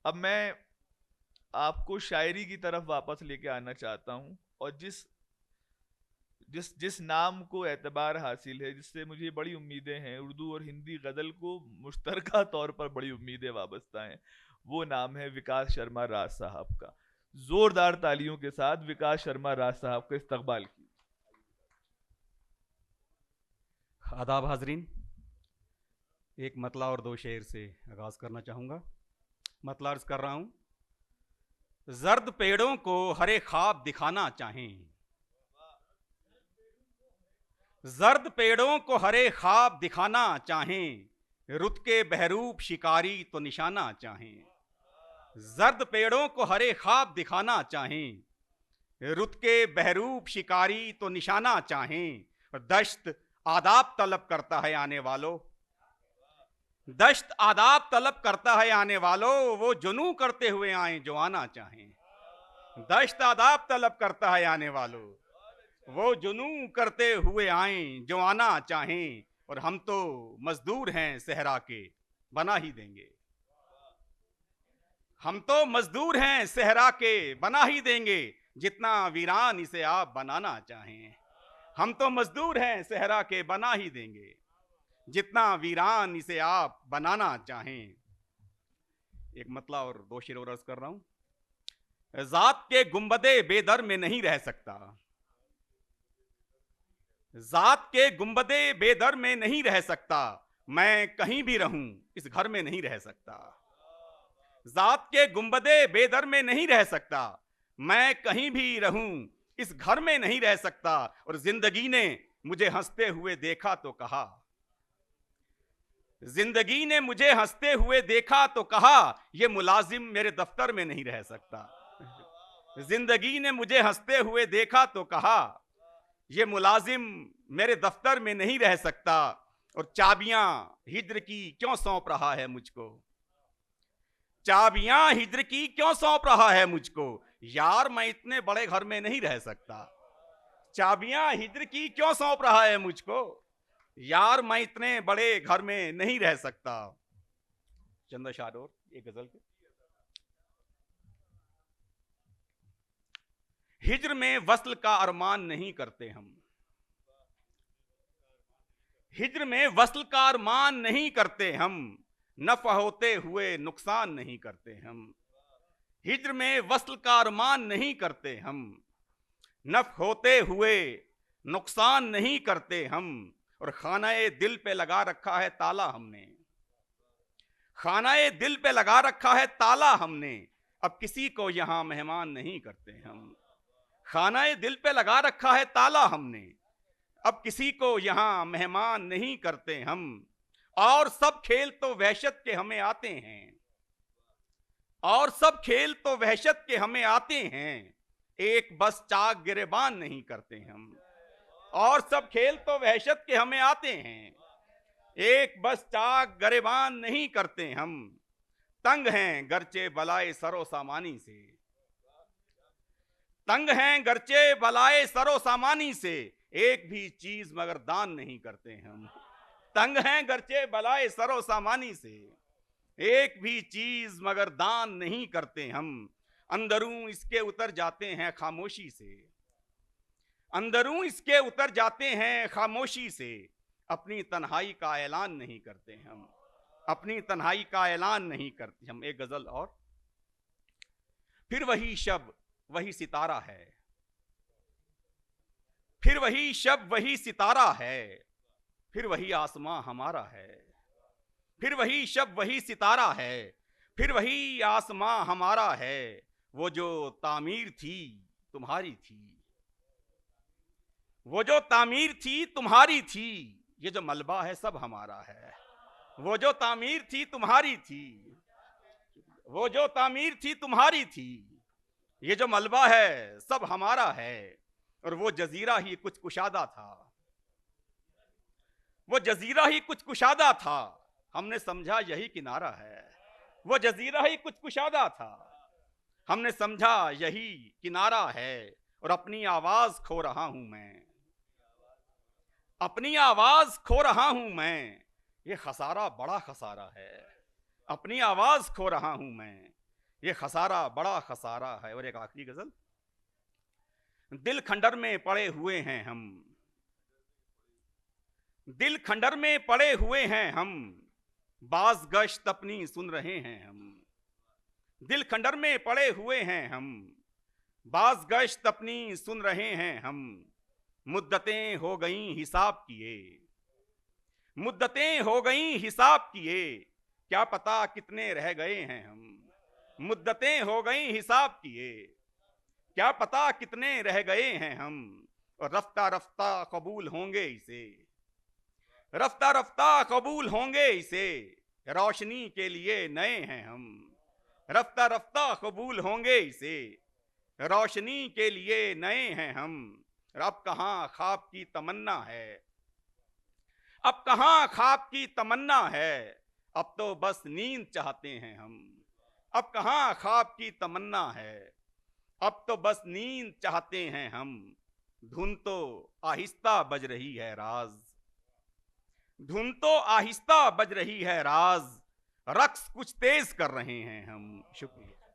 अब मैं आपको शायरी की तरफ वापस लेके आना चाहता हूं, और जिस जिस जिस नाम को एतबार हासिल है, जिससे मुझे बड़ी उम्मीदें हैं, उर्दू और हिंदी गजल को मुश्तरका तौर पर बड़ी उम्मीदें वाबस्ता हैं, वो नाम है विकास शर्मा राज साहब का। जोरदार तालियों के साथ विकास शर्मा राज साहब का इस्तकबाल की। आदाब हाजरीन, एक मतला और दो शेर से आगाज करना चाहूँगा। मतला अर्ज कर रहा हूँ। जर्द पेड़ों को हरे ख्वाब दिखाना चाहें, जर्द पेड़ों को हरे ख्वाब दिखाना चाहें, रुत के बहरूप शिकारी तो निशाना चाहें। जर्द पेड़ों को हरे ख्वाब दिखाना चाहें, रुत के बहरूप शिकारी तो निशाना चाहें। और दश्त आदाब तलब करता है आने वालों, दश्त आदाब तलब करता है आने वालों, वो जुनू करते हुए आए जो आना चाहें। दश्त आदाब तलब करता है आने वालों, वो जुनू करते हुए आए जो आना चाहें। और हम तो मजदूर हैं सहरा के, बना ही देंगे। हम तो मजदूर हैं सहरा के, बना ही देंगे, जितना वीरान इसे आप बनाना चाहें। हम तो मजदूर हैं सहरा के, बना ही देंगे, जितना वीरान इसे आप बनाना चाहें। एक मतला और दो शेर और अर्ज कर रहा हूं। जात के गुंबदे बेदर में नहीं रह सकता, जात के गुंबदे बेदर में नहीं रह सकता, मैं कहीं भी रहूं इस घर में नहीं रह सकता। जात के गुंबदे बेदर में नहीं रह सकता, मैं कहीं भी रहूं इस घर में नहीं रह सकता। और जिंदगी ने मुझे हंसते हुए देखा तो कहा, जिंदगी ने मुझे हंसते हुए देखा तो कहा, ये मुलाजिम मेरे दफ्तर में नहीं रह सकता। जिंदगी ने मुझे हंसते हुए देखा तो कहा, ये मुलाजिम मेरे दफ्तर में नहीं रह सकता। और चाबियां हिज्र की क्यों सौंप रहा है मुझको, चाबियां हिज्र की क्यों सौंप रहा है मुझको, यार मैं इतने बड़े घर में नहीं रह सकता। चाबियां हिज्र की क्यों सौंप रहा है मुझको, यार मैं इतने बड़े घर में नहीं रह सकता। चंदा शारोर एक गजल के। हिज्र में वस्ल का अरमान नहीं करते हम, हिज्र में वस्ल का अरमान नहीं करते हम, नफ़ा होते हुए नुकसान नहीं करते हम। हिज्र में वस्ल का अरमान नहीं करते हम, नफ़ होते हुए नुकसान नहीं करते हम। और खानाए दिल पे लगा रखा है ताला हमने, खानाए दिल पे लगा रखा है ताला हमने, अब किसी को यहां मेहमान नहीं करते हम। खानाए दिल पे लगा रखा है ताला हमने, अब किसी को यहां मेहमान नहीं करते हम। और सब खेल तो वहशत के हमें आते हैं, और सब खेल तो वहशत के हमें आते हैं, एक बस चाक गिरेबान नहीं करते हम। और सब खेल तो वहशत के हमें आते हैं, एक बस चाक गिरेबान नहीं करते हम। तंग हैं गरचे बलाए सरो सामानी से, तंग हैं गरचे बलाए सरो सामानी से, एक भी चीज मगर दान नहीं करते हम। तंग हैं गरचे बलाए सरो सामानी से, एक भी चीज मगर दान नहीं करते हम। अंदरूं इसके उतर जाते हैं खामोशी से, अंदरूं इसके उतर जाते हैं खामोशी से, अपनी तन्हाई का ऐलान नहीं करते हम, अपनी तन्हाई का ऐलान नहीं करते हम। एक गजल और। फिर वही शब वही सितारा है, फिर वही शब वही सितारा है, फिर वही आसमां हमारा है। फिर वही शब वही सितारा है, फिर वही आसमां हमारा है, वो जो तामीर थी तुम्हारी थी, वो जो तामीर थी तुम्हारी थी, ये जो मलबा है सब हमारा है। वो जो तामीर थी तुम्हारी थी, वो जो तामीर थी तुम्हारी थी, ये जो मलबा है सब हमारा है। और वो जजीरा ही कुछ कुशादा था, वो जजीरा ही कुछ कुशादा था, हमने समझा यही किनारा है। वो जजीरा ही कुछ कुशादा था, हमने समझा यही किनारा है। और अपनी आवाज खो रहा हूं मैं, अपनी आवाज खो रहा हूं मैं, ये खसारा बड़ा खसारा है। अपनी आवाज खो रहा हूं मैं, ये खसारा बड़ा खसारा है। और एक आखिरी गजल, दिल खंडर में पड़े हुए हैं हम, दिल खंडर में पड़े हुए हैं हम, बाज गश्त अपनी सुन रहे हैं हम। दिल खंडर में पड़े हुए हैं हम, बाज गश्त अपनी सुन रहे हैं हम। मुद्दतें हो गईं हिसाब किए, मुद्दतें हो गईं हिसाब किए, क्या पता कितने रह गए हैं हम। मुद्दतें हो गईं हिसाब किए, क्या पता कितने रह गए हैं हम। और रफ्ता रफ्ता कबूल होंगे इसे, रफ्ता रफ्ता कबूल होंगे इसे, रोशनी के लिए नए हैं हम। रफ्ता रफ्ता कबूल होंगे इसे, रोशनी के लिए नए हैं हम। अब कहां ख्वाब की तमन्ना है, अब कहां ख्वाब की तमन्ना है, अब तो बस नींद चाहते हैं हम। अब कहां ख्वाब की तमन्ना है, अब तो बस नींद चाहते हैं हम। धुन तो आहिस्ता बज रही है राज, धुन तो आहिस्ता बज रही है राज, रक्स कुछ तेज कर रहे हैं हम। शुक्रिया।